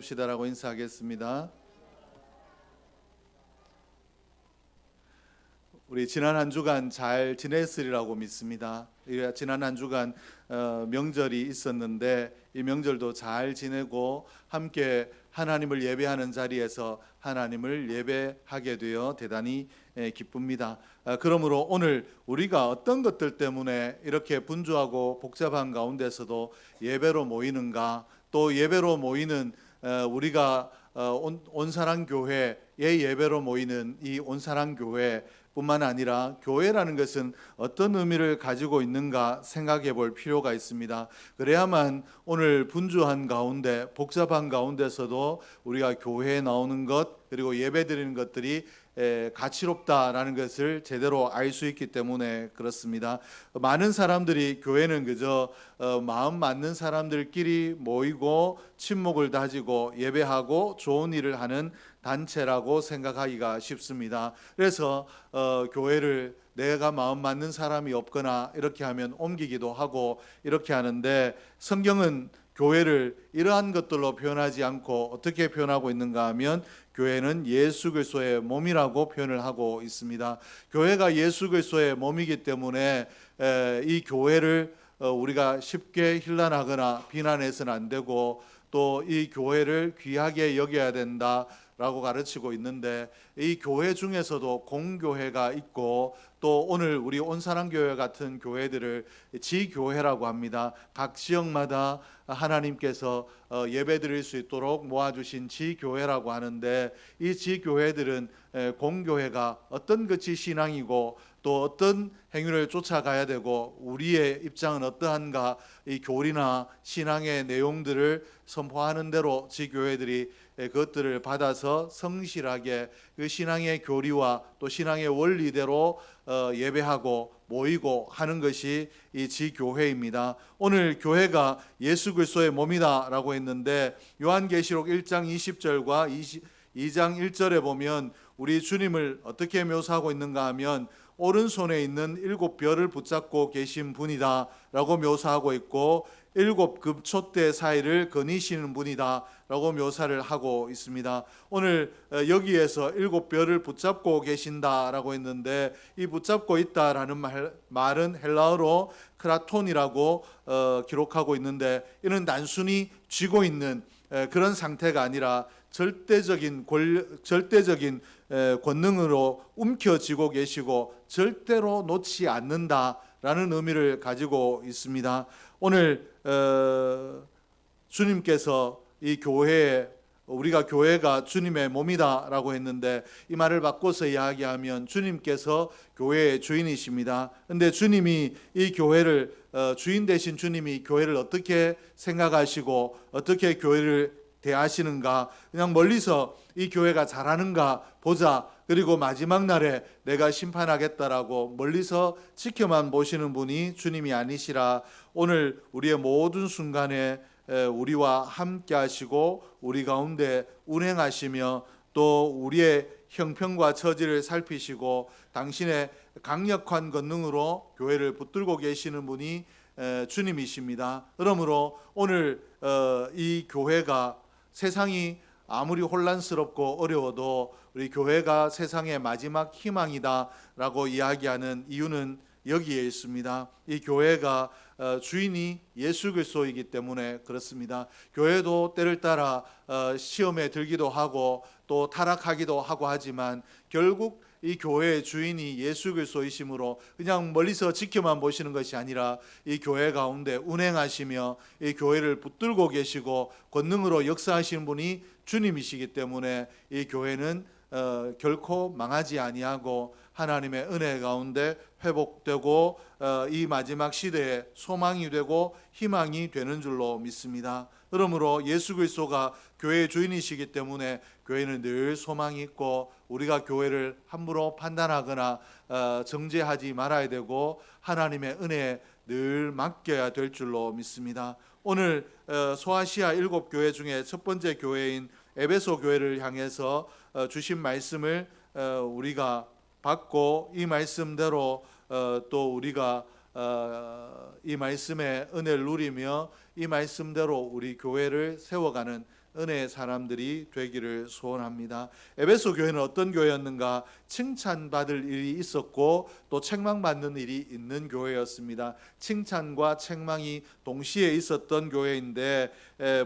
시다라고 인사하겠습니다. 우리 지난 한 주간 잘 지냈으리라고 믿습니다. 지난 한 주간 명절이 있었는데 이 명절도 잘 지내고 함께 하나님을 예배하는 자리에서 하나님을 예배하게 되어 대단히 기쁩니다. 그러므로 오늘 우리가 어떤 것들 때문에 이렇게 분주하고 복잡한 가운데서도 예배로 모이는가, 또 예배로 모이는 우리가 온사랑 교회의 예배로 모이는 이 온사랑 교회 뿐만 아니라 교회라는 것은 어떤 의미를 가지고 있는가 생각해 볼 필요가 있습니다. 그래야만 오늘 분주한 가운데 복잡한 가운데서도 우리가 교회에 나오는 것 그리고 예배 드리는 것들이 가치롭다라는 것을 제대로 알 수 있기 때문에 그렇습니다. 많은 사람들이 교회는 그저 마음 맞는 사람들끼리 모이고 친목을 다지고 예배하고 좋은 일을 하는 단체라고 생각하기가 쉽습니다. 그래서 교회를 내가 마음 맞는 사람이 없거나 이렇게 하면 옮기기도 하고 이렇게 하는데, 성경은 교회를 이러한 것들로 표현하지 않고 어떻게 표현하고 있는가 하면 교회는 예수 그리스도의 몸이라고 표현을 하고 있습니다. 교회가 예수 그리스도의 몸이기 때문에 이 교회를 우리가 쉽게 힐난하거나 비난해서는 안 되고, 또 이 교회를 귀하게 여겨야 된다라고 가르치고 있는데, 이 교회 중에서도 공교회가 있고 또 오늘 우리 온사랑교회 같은 교회들을 지교회라고 합니다. 각 지역마다 하나님께서 예배 드릴 수 있도록 모아주신 지교회라고 하는데, 이 지교회들은 공교회가 어떤 것이 신앙이고 또 어떤 행위를 쫓아가야 되고 우리의 입장은 어떠한가, 이 교리나 신앙의 내용들을 선포하는 대로 지교회들이 그것들을 받아서 성실하게 그 신앙의 교리와 또 신앙의 원리대로 예배하고 모이고 하는 것이 이 지교회입니다. 오늘 교회가 예수 그리스도의 몸이다라고 했는데, 요한계시록 1장 20절과 2장 1절에 보면 우리 주님을 어떻게 묘사하고 있는가 하면 오른손에 있는 7별을 붙잡고 계신 분이다 라고 묘사하고 있고, 7금촛대 사이를 거니시는 분이다 라고 묘사를 하고 있습니다. 오늘 여기에서 7별을 붙잡고 계신다라고 했는데, 이 붙잡고 있다라는 말은 헬라어로 크라톤이라고 기록하고 있는데, 이는 단순히 쥐고 있는 그런 상태가 아니라 절대적인 권능으로 움켜쥐고 계시고 절대로 놓지 않는다라는 의미를 가지고 있습니다. 오늘 주님께서 이 교회에, 우리가 교회가 주님의 몸이다라고 했는데, 이 말을 바꿔서 이야기하면 주님께서 교회의 주인이십니다. 그런데 주님이 이 교회를 주인 되신 주님이 교회를 어떻게 생각하시고 어떻게 교회를 대하시는가, 그냥 멀리서 이 교회가 잘하는가 보자, 그리고 마지막 날에 내가 심판하겠다라고 멀리서 지켜만 보시는 분이 주님이 아니시라, 오늘 우리의 모든 순간에 우리와 함께 하시고 우리 가운데 운행하시며 또 우리의 형편과 처지를 살피시고 당신의 강력한 권능으로 교회를 붙들고 계시는 분이 주님이십니다. 그러므로 오늘 이 교회가, 세상이 아무리 혼란스럽고 어려워도 우리 교회가 세상의 마지막 희망이다라고 이야기하는 이유는 여기에 있습니다. 이 교회가 주인이 예수 그리스도이기 때문에 그렇습니다. 교회도 때를 따라 시험에 들기도 하고 또 타락하기도 하고 하지만, 결국 이 교회의 주인이 예수 그리스도이심으로 그냥 멀리서 지켜만 보시는 것이 아니라 이 교회 가운데 운행하시며 이 교회를 붙들고 계시고 권능으로 역사하시는 분이 주님이시기 때문에 이 교회는 결코 망하지 아니하고 하나님의 은혜 가운데 회복되고 이 마지막 시대에 소망이 되고 희망이 되는 줄로 믿습니다. 그러므로 예수 그리스도가 교회의 주인이시기 때문에 교회는 늘 소망이 있고, 우리가 교회를 함부로 판단하거나 정죄하지 말아야 되고 하나님의 은혜에 늘 맡겨야 될 줄로 믿습니다. 오늘 소아시아 7교회 중에 첫 번째 교회인 에베소 교회를 향해서 주신 말씀을 우리가 받고 이 말씀대로 또 우리가 이 말씀의 은혜를 누리며 이 말씀대로 우리 교회를 세워가는 은혜의 사람들이 되기를 소원합니다. 에베소 교회는 어떤 교회였는가? 칭찬받을 일이 있었고 또 책망받는 일이 있는 교회였습니다. 칭찬과 책망이 동시에 있었던 교회인데,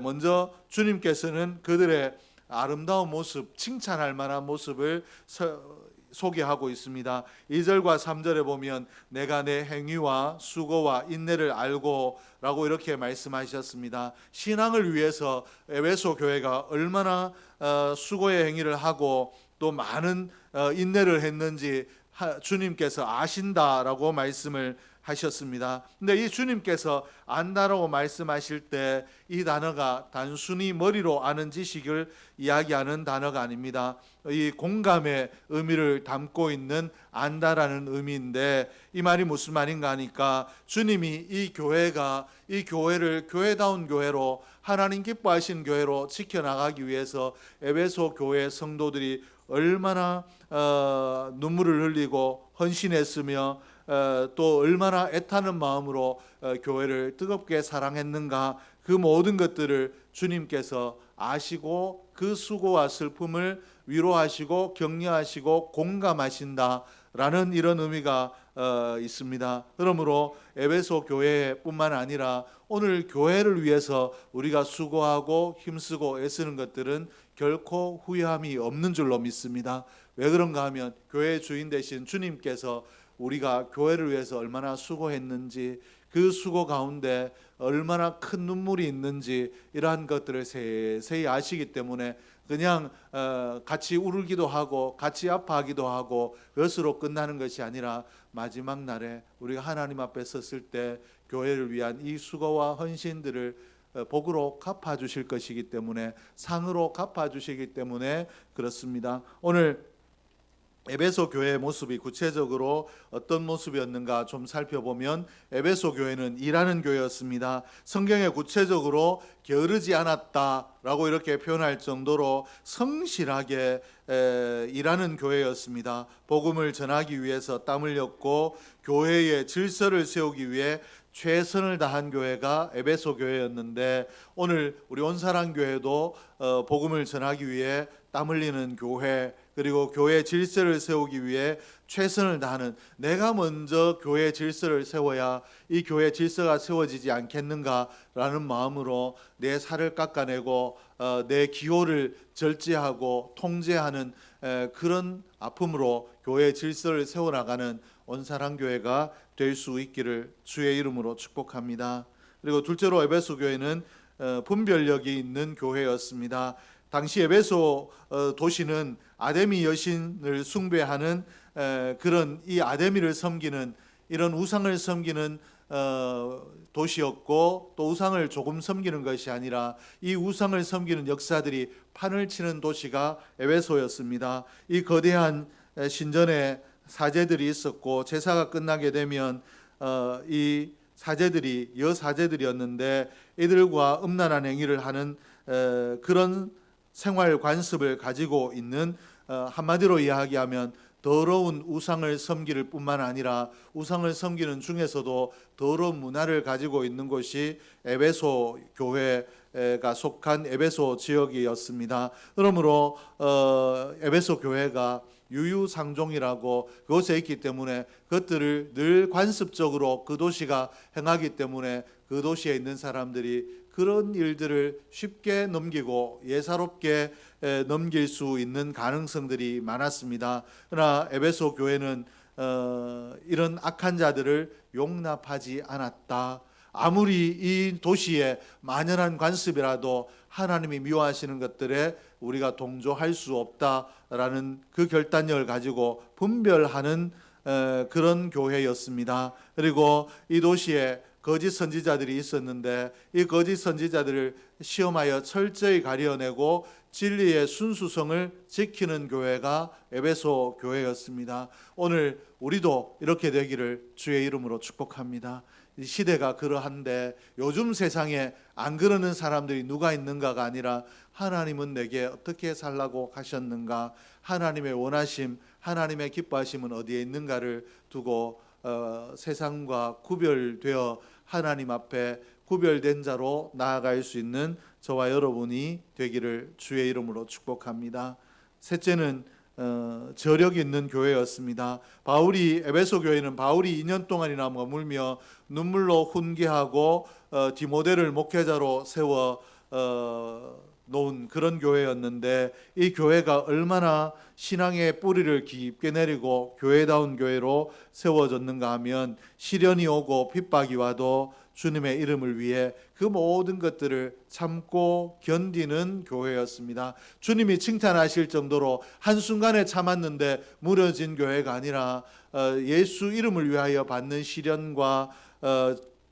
먼저 주님께서는 그들의 아름다운 모습, 칭찬할 만한 모습을 소개하고 있습니다. 2절과 3절에 보면 내가 내 행위와 수고와 인내를 알고 라고 이렇게 말씀하셨습니다. 신앙을 위해서 에베소 교회가 얼마나 수고의 행위를 하고 또 많은 인내를 했는지 주님께서 아신다라고 말씀을 하셨습니다. 근데 이 주님께서 안다라고 말씀하실 때 이 단어가 단순히 머리로 아는 지식을 이야기하는 단어가 아닙니다. 이 공감의 의미를 담고 있는 안다라는 의미인데, 이 말이 무슨 말인가 하니까 주님이 이 교회를 교회다운 교회로, 하나님 기뻐하시는 교회로 지켜나가기 위해서 에베소 교회 성도들이 얼마나 눈물을 흘리고 헌신했으며 또 얼마나 애타는 마음으로 교회를 뜨겁게 사랑했는가, 그 모든 것들을 주님께서 아시고 그 수고와 슬픔을 위로하시고 격려하시고 공감하신다라는 이런 의미가 있습니다. 그러므로 에베소 교회뿐만 아니라 오늘 교회를 위해서 우리가 수고하고 힘쓰고 애쓰는 것들은 결코 후회함이 없는 줄로 믿습니다. 왜 그런가 하면 교회의 주인 되신 주님께서 우리가 교회를 위해서 얼마나 수고했는지, 그 수고 가운데 얼마나 큰 눈물이 있는지 이러한 것들을 세세히 아시기 때문에 그냥 같이 울기도 하고 같이 아파하기도 하고 그것으로 끝나는 것이 아니라 마지막 날에 우리가 하나님 앞에 섰을 때 교회를 위한 이 수고와 헌신들을 복으로 갚아주실 것이기 때문에, 상으로 갚아주시기 때문에 그렇습니다. 오늘 에베소 교회의 모습이 구체적으로 어떤 모습이었는가 좀 살펴보면, 에베소 교회는 일하는 교회였습니다. 성경에 구체적으로 게으르지 않았다라고 이렇게 표현할 정도로 성실하게 일하는 교회였습니다. 복음을 전하기 위해서 땀 흘렸고 교회의 질서를 세우기 위해 최선을 다한 교회가 에베소 교회였는데, 오늘 우리 온사랑교회도 복음을 전하기 위해 땀 흘리는 교회, 그리고 교회 질서를 세우기 위해 최선을 다하는, 내가 먼저 교회 질서를 세워야 이 교회 질서가 세워지지 않겠는가라는 마음으로 내 살을 깎아내고 내 기호를 절제하고 통제하는 그런 아픔으로 교회 질서를 세워나가는 온사랑교회가 될 수 있기를 주의 이름으로 축복합니다. 그리고 둘째로 에베소 교회는 분별력이 있는 교회였습니다. 당시 에베소 도시는 아데미 여신을 숭배하는 그런 이 아데미를 섬기는 이런 우상을 섬기는 도시였고, 또 우상을 조금 섬기는 것이 아니라 이 우상을 섬기는 역사들이 판을 치는 도시가 에베소였습니다. 이 거대한 신전에 사제들이 있었고, 제사가 끝나게 되면 이 사제들이 여사제들이었는데 이들과 음란한 행위를 하는 그런 생활 관습을 가지고 있는, 한마디로 이야기하면 더러운 우상을 섬길 뿐만 아니라 우상을 섬기는 중에서도 더러운 문화를 가지고 있는 곳이 에베소 교회가 속한 에베소 지역이었습니다. 그러므로 에베소 교회가 유유상종이라고 그곳에 있기 때문에 그것들을 늘 관습적으로 그 도시가 행하기 때문에 그 도시에 있는 사람들이 그런 일들을 쉽게 넘기고 예사롭게 넘길 수 있는 가능성들이 많았습니다. 그러나 에베소 교회는 이런 악한 자들을 용납하지 않았다. 아무리 이 도시에 만연한 관습이라도 하나님이 미워하시는 것들에 우리가 동조할 수 없다라는 그 결단력을 가지고 분별하는 그런 교회였습니다. 그리고 이 도시에 거짓 선지자들이 있었는데 이 거짓 선지자들을 시험하여 철저히 가려내고 진리의 순수성을 지키는 교회가 에베소 교회였습니다. 오늘 우리도 이렇게 되기를 주의 이름으로 축복합니다. 이 시대가 그러한데 요즘 세상에 안 그러는 사람들이 누가 있는가가 아니라 하나님은 내게 어떻게 살라고 하셨는가, 하나님의 원하심, 하나님의 기뻐하심은 어디에 있는가를 두고 세상과 구별되어 하나님 앞에 구별된 자로 나아갈 수 있는 저와 여러분이 되기를 주의 이름으로 축복합니다. 셋째는 저력 있는 교회였습니다. 에베소 교회는 바울이 2년 동안이나 머물며 눈물로 훈계하고 디모데를 목회자로 세워 놓은 그런 교회였는데, 이 교회가 얼마나 신앙의 뿌리를 깊게 내리고 교회다운 교회로 세워졌는가 하면, 시련이 오고 핍박이 와도 주님의 이름을 위해 그 모든 것들을 참고 견디는 교회였습니다. 주님이 칭찬하실 정도로 한순간에 참았는데 무너진 교회가 아니라 예수 이름을 위하여 받는 시련과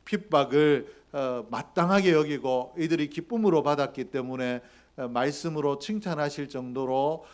핍박을 마땅하게 여기고 이들이 기쁨으로 받았기 때문에 말씀으로 칭찬하실 정도로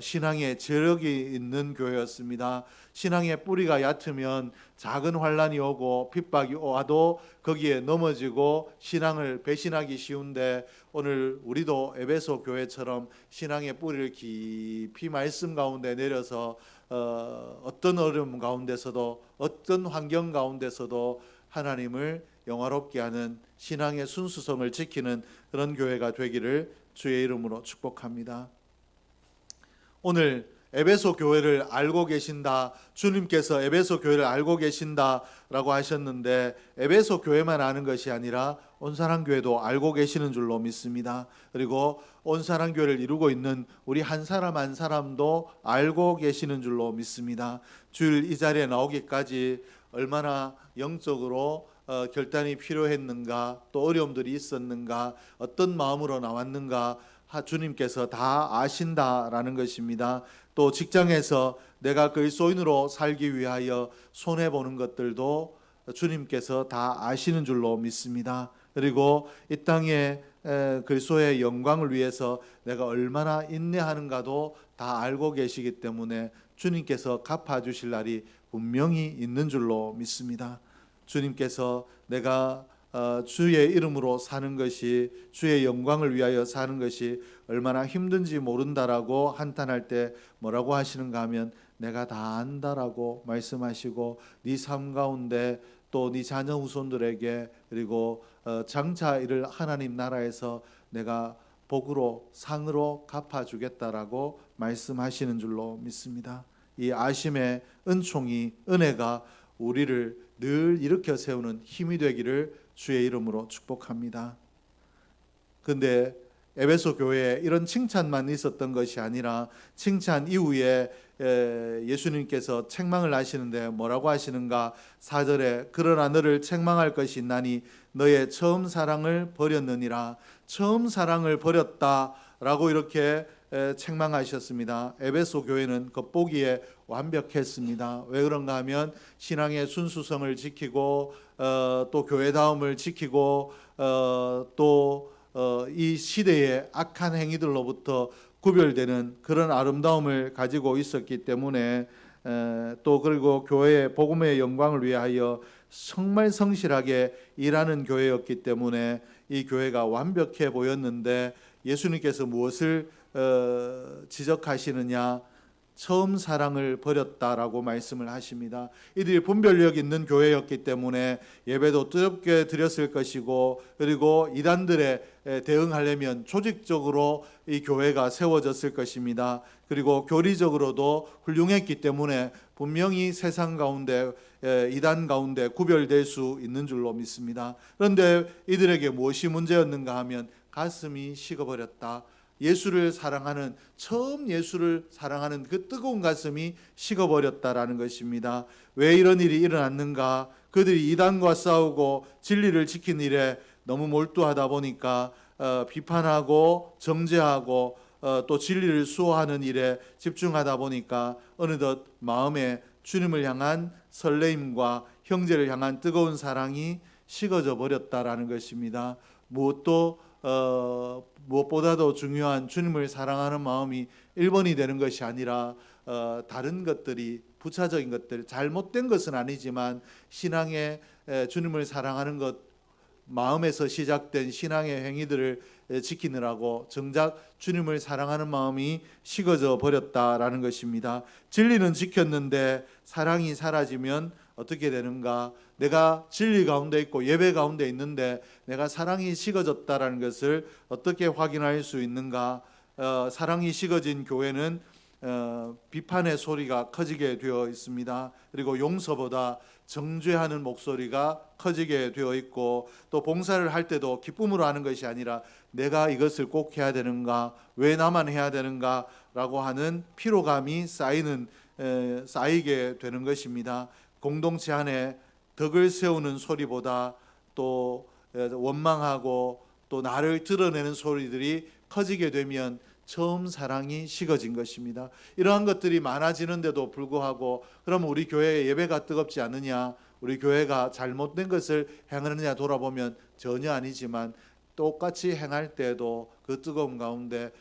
신앙의 저력이 있는 교회였습니다. 신앙의 뿌리가 얕으면 작은 환난이 오고 핍박이 와도 거기에 넘어지고 신앙을 배신하기 쉬운데, 오늘 우리도 에베소 교회처럼 신앙의 뿌리를 깊이 말씀 가운데 내려서 어떤 어려움 가운데서도 어떤 환경 가운데서도 하나님을 영화롭게 하는 신앙의 순수성을 지키는 그런 교회가 되기를 주의 이름으로 축복합니다. 오늘 에베소 교회를 알고 계신다, 주님께서 에베소 교회를 알고 계신다라고 하셨는데, 에베소 교회만 아는 것이 아니라 온사랑교회도 알고 계시는 줄로 믿습니다. 그리고 온사랑교회를 이루고 있는 우리 한 사람 한 사람도 알고 계시는 줄로 믿습니다. 주일 이 자리에 나오기까지 얼마나 영적으로 결단이 필요했는가, 또 어려움들이 있었는가, 어떤 마음으로 나왔는가 주님께서 다 아신다라는 것입니다. 또 직장에서 내가 그리스도인으로 살기 위하여 손해보는 것들도 주님께서 다 아시는 줄로 믿습니다. 그리고 이 땅에 그리스도의 영광을 위해서 내가 얼마나 인내하는가도 다 알고 계시기 때문에 주님께서 갚아주실 날이 분명히 있는 줄로 믿습니다. 주님께서 내가 주의 이름으로 사는 것이, 주의 영광을 위하여 사는 것이 얼마나 힘든지 모른다라고 한탄할 때 뭐라고 하시는가 하면, 내가 다 안다라고 말씀하시고, 네 삶 가운데 또 네 자녀 후손들에게, 그리고 장차 이를 하나님 나라에서 내가 복으로 상으로 갚아주겠다라고 말씀하시는 줄로 믿습니다. 이 아심의 은총이, 은혜가 우리를 늘 일으켜 세우는 힘이 되기를 주의 이름으로 축복합니다. 그런데 에베소 교회에 이런 칭찬만 있었던 것이 아니라, 칭찬 이후에 예수님께서 책망을 하시는데 뭐라고 하시는가? 4절에 그러나 너를 책망할 것이 있나니 너의 처음 사랑을 버렸느니라. 처음 사랑을 버렸다라고 이렇게 책망하셨습니다. 에베소 교회는 겉보기에 완벽했습니다. 왜 그런가 하면 신앙의 순수성을 지키고 또 교회다움을 지키고 또 이 시대의 악한 행위들로부터 구별되는 그런 아름다움을 가지고 있었기 때문에, 또 그리고 교회의 복음의 영광을 위하여 정말 성실하게 일하는 교회였기 때문에 이 교회가 완벽해 보였는데, 예수님께서 무엇을 지적하시느냐? 처음 사랑을 버렸다라고 말씀을 하십니다. 이들이 분별력 있는 교회였기 때문에 예배도 뜨겁게 드렸을 것이고, 그리고 이단들에 대응하려면 조직적으로 이 교회가 세워졌을 것입니다. 그리고 교리적으로도 훌륭했기 때문에 분명히 세상 가운데, 이단 가운데 구별될 수 있는 줄로 믿습니다. 그런데 이들에게 무엇이 문제였는가 하면 가슴이 식어버렸다. 예수를 사랑하는, 처음 예수를 사랑하는 그 뜨거운 가슴이 식어버렸다라는 것입니다. 왜 이런 일이 일어났는가? 그들이 이단과 싸우고 진리를 지킨 일에 너무 몰두하다 보니까 비판하고 정죄하고 또 진리를 수호하는 일에 집중하다 보니까 어느덧 마음에 주님을 향한 설레임과 형제를 향한 뜨거운 사랑이 식어져 버렸다라는 것입니다. 무엇보다도 중요한 주님을 사랑하는 마음이 1번이 되는 것이 아니라 다른 것들이, 부차적인 것들, 잘못된 것은 아니지만 신앙의 주님을 사랑하는 것, 마음에서 시작된 신앙의 행위들을 지키느라고 정작 주님을 사랑하는 마음이 식어져 버렸다라는 것입니다. 진리는 지켰는데 사랑이 사라지면 어떻게 되는가? 내가 진리 가운데 있고 예배 가운데 있는데 내가 사랑이 식어졌다라는 것을 어떻게 확인할 수 있는가? 사랑이 식어진 교회는 비판의 소리가 커지게 되어 있습니다. 그리고 용서보다 정죄하는 목소리가 커지게 되어 있고, 또 봉사를 할 때도 기쁨으로 하는 것이 아니라 내가 이것을 꼭 해야 되는가, 왜 나만 해야 되는가 라고 하는 피로감이 쌓이게 되는 것입니다. 공동체 안에 덕을 세우는 소리보다 또 원망하고 또 나를 드러내는 소리들이 커지게 되면 처음 사랑이 식어진 것입니다. 이러한 것들이 많아지는데도 불구하고 그러면 우리 교회의 예배가 뜨겁지 않느냐, 우리 교회가 잘못된 것을 행하느냐 돌아보면 전혀 아니지만, 똑같이 행할 때도 그 뜨거움 가운데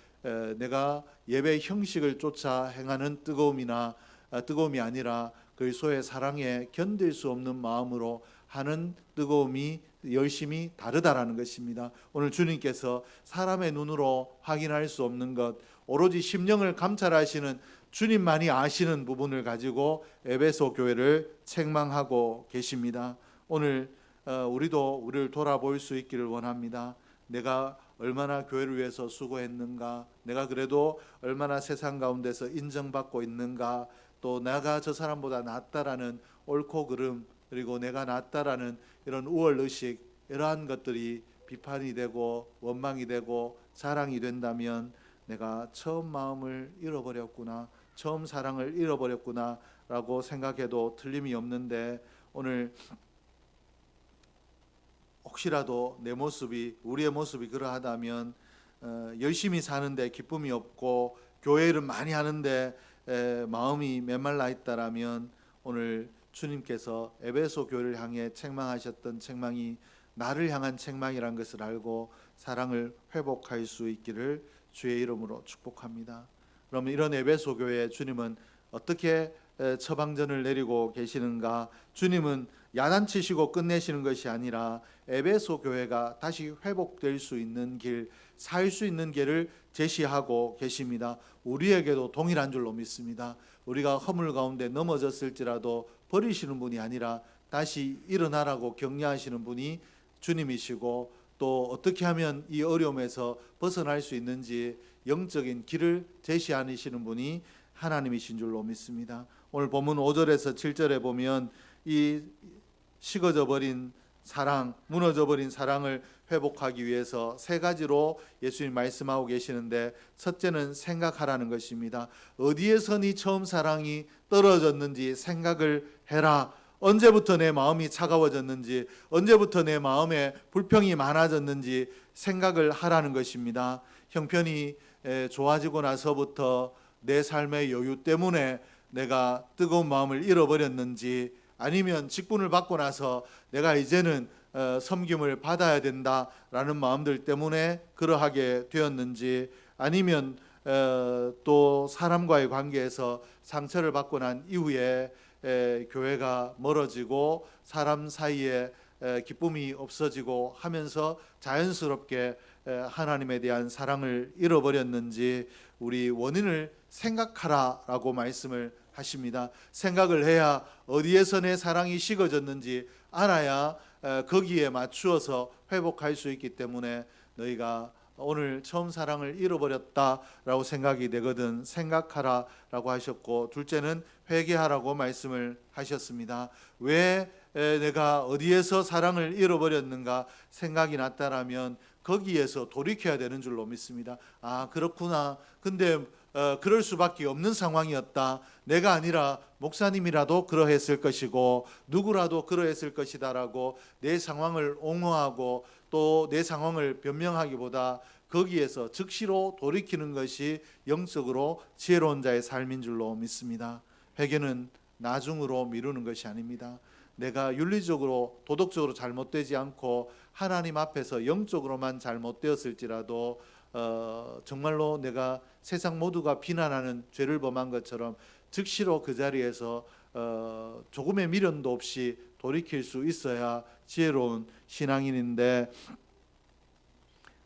내가 예배 형식을 쫓아 행하는 뜨거움이 아니라 그리스도의 사랑에 견딜 수 없는 마음으로 하는 뜨거움이 열심히 다르다라는 것입니다. 오늘 주님께서 사람의 눈으로 확인할 수 없는 것, 오로지 심령을 감찰하시는 주님만이 아시는 부분을 가지고 에베소 교회를 책망하고 계십니다. 오늘 우리도 우리를 돌아볼 수 있기를 원합니다. 내가 얼마나 교회를 위해서 수고했는가, 내가 그래도 얼마나 세상 가운데서 인정받고 있는가, 또 내가 저 사람보다 낫다라는 옳고 그름, 그리고 내가 낫다라는 이런 우월의식, 이러한 것들이 비판이 되고 원망이 되고 자랑이 된다면 내가 처음 마음을 잃어버렸구나, 처음 사랑을 잃어버렸구나 라고 생각해도 틀림이 없는데, 오늘 혹시라도 내 모습이, 우리의 모습이 그러하다면, 열심히 사는데 기쁨이 없고 교회를 많이 하는데 마음이 메말라 있다라면, 오늘 주님께서 에베소 교회를 향해 책망하셨던 책망이 나를 향한 책망이란 것을 알고 사랑을 회복할 수 있기를 주의 이름으로 축복합니다. 그러면 이런 에베소 교회에 주님은 어떻게 처방전을 내리고 계시는가? 주님은 야단치시고 끝내시는 것이 아니라 에베소 교회가 다시 회복될 수 있는 길, 살 수 있는 길을 제시하고 계십니다. 우리에게도 동일한 줄로 믿습니다. 우리가 허물 가운데 넘어졌을지라도 버리시는 분이 아니라 다시 일어나라고 격려하시는 분이 주님이시고, 또 어떻게 하면 이 어려움에서 벗어날 수 있는지 영적인 길을 제시하시는 분이 하나님이신 줄로 믿습니다. 오늘 본문 5절에서 7절에 보면 이 식어져 버린 사랑, 무너져 버린 사랑을 회복하기 위해서 세 가지로 예수님 말씀하고 계시는데, 첫째는 생각하라는 것입니다. 어디에서 네 처음 사랑이 떨어졌는지 생각을 해라. 언제부터 내 마음이 차가워졌는지, 언제부터 내 마음에 불평이 많아졌는지 생각을 하라는 것입니다. 형편이 좋아지고 나서부터 내 삶의 여유 때문에 내가 뜨거운 마음을 잃어버렸는지, 아니면 직분을 받고 나서 내가 이제는 섬김을 받아야 된다라는 마음들 때문에 그러하게 되었는지, 아니면 또 사람과의 관계에서 상처를 받고 난 이후에 교회가 멀어지고 사람 사이에 기쁨이 없어지고 하면서 자연스럽게 하나님에 대한 사랑을 잃어버렸는지, 우리 원인을 생각하라라고 말씀을 하십니다. 생각을 해야 어디에서 내 사랑이 식어졌는지 알아야 거기에 맞추어서 회복할 수 있기 때문에, 너희가 오늘 처음 사랑을 잃어버렸다라고 생각이 되거든 생각하라라고 하셨고, 둘째는 회개하라고 말씀을 하셨습니다. 왜 내가 어디에서 사랑을 잃어버렸는가 생각이 났다라면 거기에서 돌이켜야 되는 줄로 믿습니다. 아, 그렇구나. 근데 그럴 수밖에 없는 상황이었다. 내가 아니라 목사님이라도 그러했을 것이고 누구라도 그러했을 것이다라고 내 상황을 옹호하고 또 내 상황을 변명하기보다 거기에서 즉시로 돌이키는 것이 영적으로 지혜로운 자의 삶인 줄로 믿습니다. 회개는 나중으로 미루는 것이 아닙니다. 내가 윤리적으로 도덕적으로 잘못되지 않고 하나님 앞에서 영적으로만 잘못되었을지라도 정말로 내가 세상 모두가 비난하는 죄를 범한 것처럼 즉시로 그 자리에서 조금의 미련도 없이 돌이킬 수 있어야 지혜로운 신앙인인데,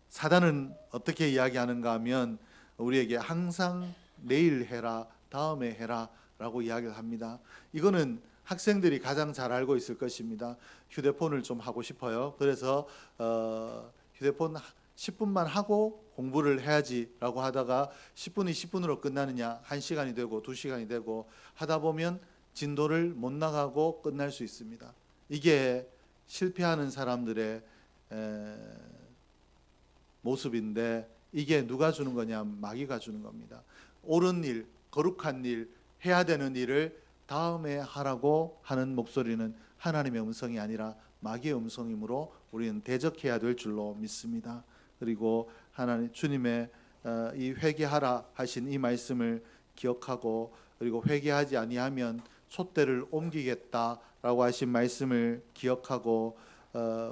사단은 어떻게 이야기하는가 하면 우리에게 항상 내일 해라, 다음에 해라 라고 이야기를 합니다. 이거는 학생들이 가장 잘 알고 있을 것입니다. 휴대폰을 좀 하고 싶어요. 그래서 휴대폰 10분만 하고 공부를 해야지라고 하다가 10분이 10분으로 끝나느냐 1시간이 되고 2시간이 되고 하다 보면 진도를 못 나가고 끝날 수 있습니다. 이게 실패하는 사람들의 모습인데, 이게 누가 주는 거냐? 마귀가 주는 겁니다. 옳은 일, 거룩한 일, 해야 되는 일을 다음에 하라고 하는 목소리는 하나님의 음성이 아니라 마귀의 음성이므로 우리는 대적해야 될 줄로 믿습니다. 그리고 하나님 주님의 이 회개하라 하신 이 말씀을 기억하고, 그리고 회개하지 아니하면 촛대를 옮기겠다라고 하신 말씀을 기억하고,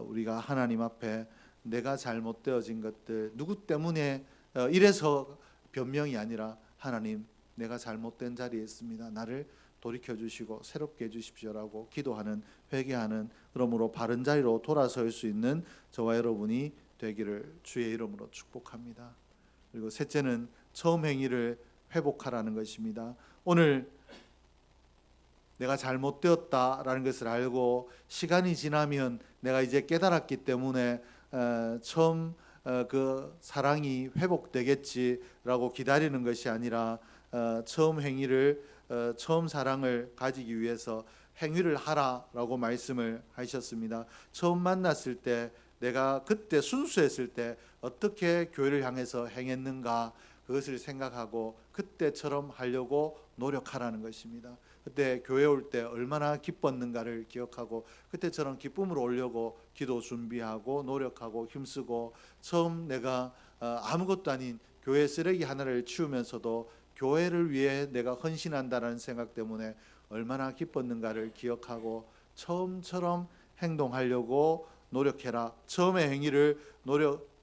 우리가 하나님 앞에 내가 잘못되어진 것들, 누구 때문에 이래서 변명이 아니라 하나님, 내가 잘못된 자리에 있습니다. 나를 돌이켜 주시고 새롭게 해 주십시오라고 기도하는, 회개하는, 그러므로 바른 자리로 돌아설 수 있는 저와 여러분이 되기를 주의 이름으로 축복합니다. 그리고 셋째는 처음 행위를 회복하라는 것입니다. 오늘 내가 잘못되었다라는 것을 알고 시간이 지나면 내가 이제 깨달았기 때문에 처음 그 사랑이 회복되겠지라고 기다리는 것이 아니라 처음 행위를, 처음 사랑을 가지기 위해서 행위를 하라라고 말씀을 하셨습니다. 처음 만났을 때 내가 그때 순수했을 때 어떻게 교회를 향해서 행했는가, 그것을 생각하고 그때처럼 하려고 노력하라는 것입니다. 그때 교회 올 때 얼마나 기뻤는가를 기억하고 그때처럼 기쁨으로 오려고 기도 준비하고 노력하고 힘쓰고, 처음 내가 아무것도 아닌 교회 쓰레기 하나를 치우면서도 교회를 위해 내가 헌신한다는 생각 때문에 얼마나 기뻤는가를 기억하고 처음처럼 행동하려고 노력해라. 처음의 행위를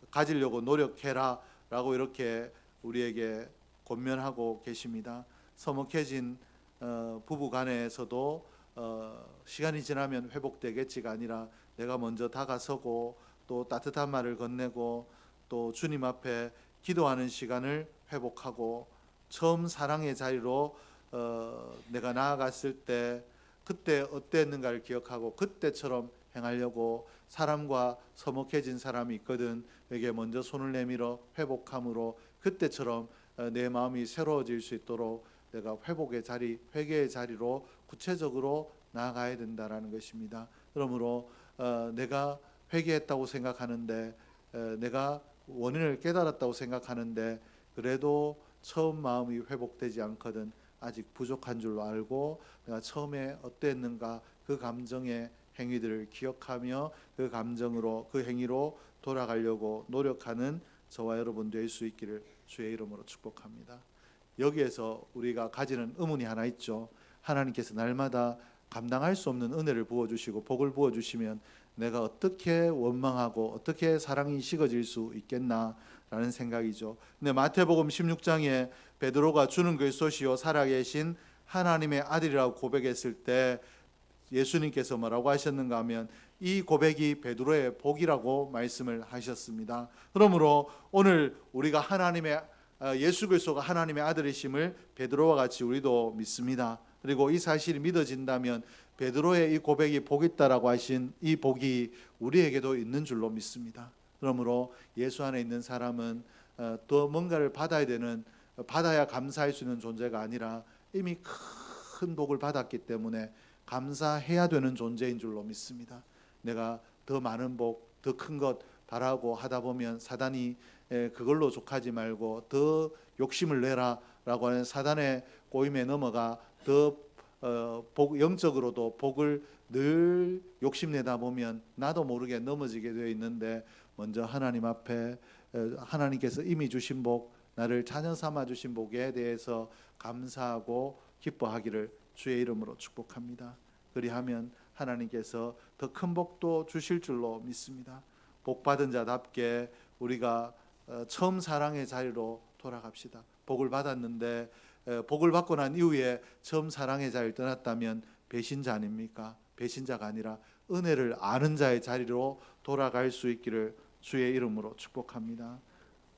가지려고 노력해라 라고 이렇게 우리에게 권면하고 계십니다. 서먹해진 부부 간에서도 시간이 지나면 회복되겠지가 아니라 내가 먼저 다가서고 또 따뜻한 말을 건네고 또 주님 앞에 기도하는 시간을 회복하고, 처음 사랑의 자리로 내가 나아갔을 때 그때 어땠는가를 기억하고 그때처럼 행하려고, 사람과 서먹해진 사람이 있거든 에게 먼저 손을 내밀어 회복함으로 그때처럼 내 마음이 새로워질 수 있도록 내가 회복의 자리, 회개의 자리로 구체적으로 나아가야 된다라는 것입니다. 그러므로 내가 회개했다고 생각하는데, 내가 원인을 깨달았다고 생각하는데 그래도 처음 마음이 회복되지 않거든 아직 부족한 줄로 알고, 내가 처음에 어땠는가 그 감정의 행위들을 기억하며 그 감정으로, 그 행위로 돌아가려고 노력하는 저와 여러분 될 수 있기를 주의 이름으로 축복합니다. 여기에서 우리가 가지는 의문이 하나 있죠. 하나님께서 날마다 감당할 수 없는 은혜를 부어주시고 복을 부어주시면 내가 어떻게 원망하고 어떻게 사랑이 식어질 수 있겠나라는 생각이죠. 근데 마태복음 16장에 베드로가 주는 그리스도시요 살아계신 하나님의 아들이라고 고백했을 때 예수님께서 뭐라고 하셨는가 하면 이 고백이 베드로의 복이라고 말씀을 하셨습니다. 그러므로 오늘 우리가 예수 그리스도가 하나님의 아들이심을 베드로와 같이 우리도 믿습니다. 그리고 이 사실이 믿어진다면 베드로의 이 고백이 복 있다라고 하신 이 복이 우리에게도 있는 줄로 믿습니다. 그러므로 예수 안에 있는 사람은 더 뭔가를 받아야 감사할 수 있는 존재가 아니라 이미 큰 복을 받았기 때문에 감사해야 되는 존재인 줄로 믿습니다. 내가 더 많은 복, 더 큰 것 바라고 하다 보면 사단이 그걸로 족하지 말고 더 욕심을 내라라고 하는 사단의 꼬임에 넘어가 더 영적으로도 복을 늘 욕심내다 보면 나도 모르게 넘어지게 되어 있는데, 먼저 하나님 앞에 하나님께서 이미 주신 복, 나를 자녀 삼아 주신 복에 대해서 감사하고 기뻐하기를 주의 이름으로 축복합니다. 그리하면 하나님께서 더 큰 복도 주실 줄로 믿습니다. 복 받은 자답게 우리가 처음 사랑의 자리로 돌아갑시다. 복을 받았는데 복을 받고 난 이후에 처음 사랑의 자리를 떠났다면 배신자 아닙니까? 배신자가 아니라 은혜를 아는 자의 자리로 돌아갈 수 있기를 주의 이름으로 축복합니다.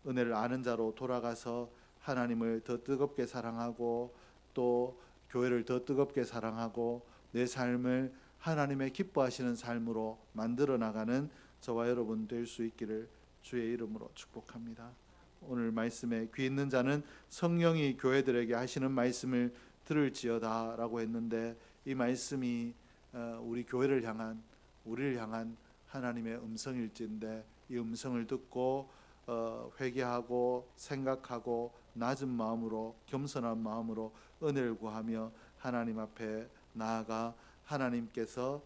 은혜를 아는 자로 돌아가서 하나님을 더 뜨겁게 사랑하고 또 교회를 더 뜨겁게 사랑하고 내 삶을 하나님의 기뻐하시는 삶으로 만들어 나가는 저와 여러분 될 수 있기를 주의 이름으로 축복합니다. 오늘 말씀에 귀 있는 자는 성령이 교회들에게 하시는 말씀을 들을지어다라고 했는데, 이 말씀이 우리 교회를 향한, 우리를 향한 하나님의 음성일진데, 이 음성을 듣고 회개하고 생각하고 낮은 마음으로, 겸손한 마음으로 은혜를 구하며 하나님 앞에 나아가 하나님께서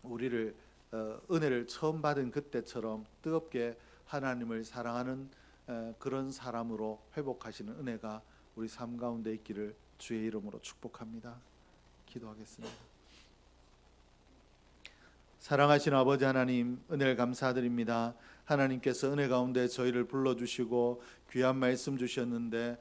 우리를 은혜를 처음 받은 그때처럼 뜨겁게 하나님을 사랑하는 그런 사람으로 회복하시는 은혜가 우리 삶 가운데 있기를 주의 이름으로 축복합니다. 기도하겠습니다. 사랑하신 아버지 하나님, 은혜를 감사드립니다. 하나님께서 은혜 가운데 저희를 불러주시고 귀한 말씀 주셨는데